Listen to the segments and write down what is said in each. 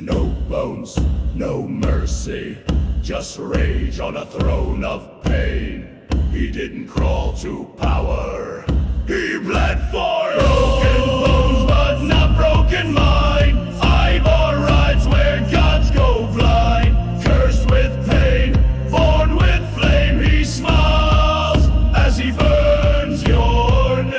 No bones, no mercy, just rage on a throne of pain. He didn't crawl to power, he bled for broken bones but not broken mind. Ivar rides where gods go blind, cursed with pain, born with flame. He smiles as he burns your name.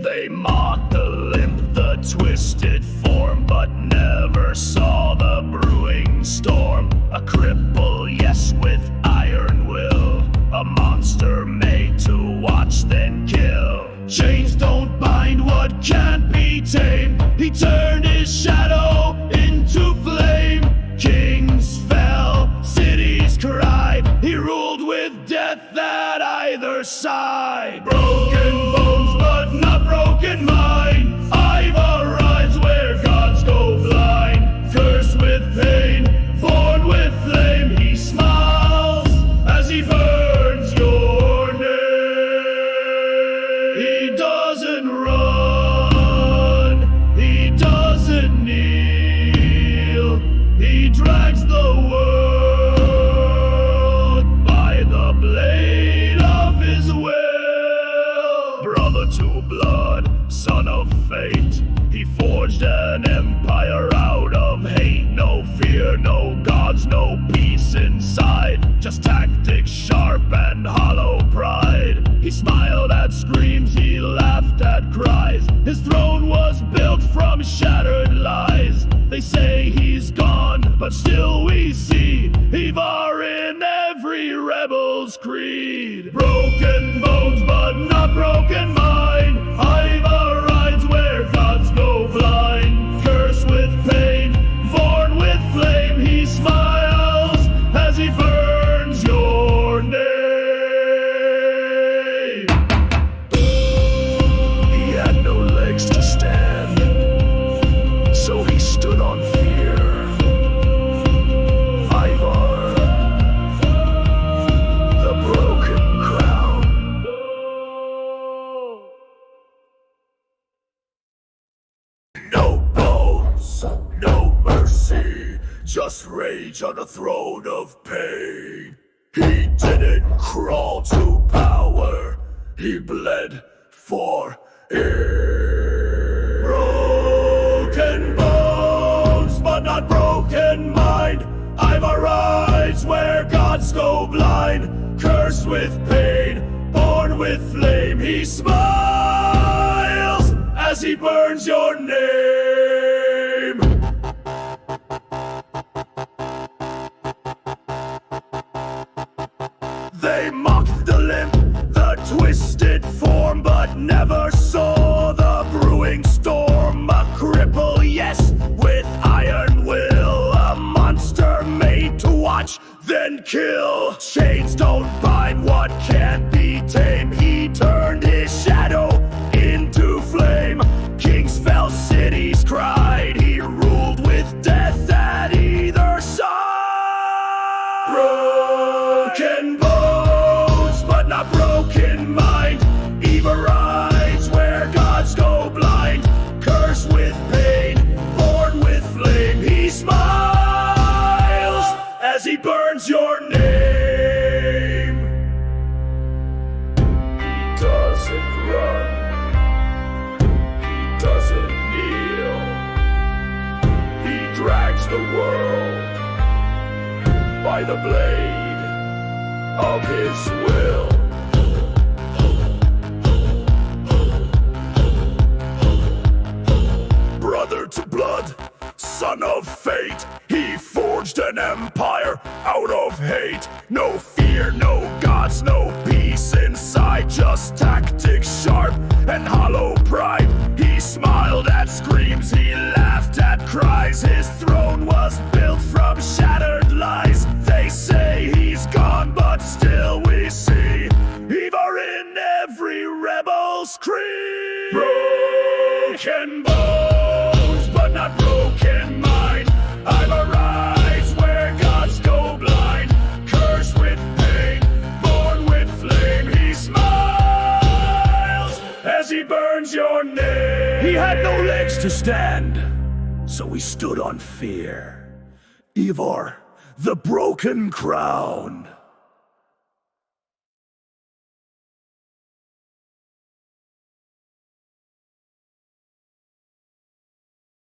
They mock the limp, the twisted form, but never saw the brewing storm. A cripple, yes, with iron will, a monster made to watch then kill. Chains don't bind what can't be tamed. He turned his shadow into flame. Kings fell, cities cried. He ruled with death at either side. Broken bones but not broken mind. Ivar rides where gods go blind, cursed with pain, born with flame. He smiles as he burns your name. He doesn't run, he doesn't kneel. He drags the world by the blade of his will. Brother to blood, son of fate, he forged an empire out of hate. No fear, no gods, no peace inside, just tactics sharp and hollow pride. He smiled at screams, he laughed at cries. His throne was built from shattered lies. They say he's gone, but still we see Ivar in every rebel's creed. Broken bones but not broken mind. Ivar rides where gods go blind, cursed with pain, born with flame. He smiles as he burns your name. He had no legs to stand, so he stood on fear. Ivar, the broken crown. No bones, no mercy, just rage on a throne of pain. He didn't crawl to power, he bled for it. Broken bones, but not broken mind. Ivar rides where gods go blind, cursed with pain, born with flame. He smiles as he burns your name. They mocked the limp, the twisted form, but never saw the brewing storm. A cripple, yes, with iron will, a monster made to watch then kill. Chains don't bind what can't be tamed. He turned his shadow into flame. Kings fell, cities cried. He ruled with death at either side. Broken bones, but not broken mind. Ivar rides where gods go blind, cursed with pain, born with flame. He smiles as he burns your name. He doesn't run, he doesn't kneel. He drags the world by the blade of his will. Brother to blood, son of fate, he forged an empire out of hate. No fear, no gods, no peace inside, just tactics sharp and hollow pride. He smiled at screams, he laughed at cries. His throne was built from shattered lies. They say he's gone, but still we see Ivar in every rebel's creed. Broken bones, but not broken mind. Ivar rides where gods go blind, cursed with pain, born with flame. He smiles as he burns your name. He had no legs to stand, So we stood on fear. Ivar, the broken crown.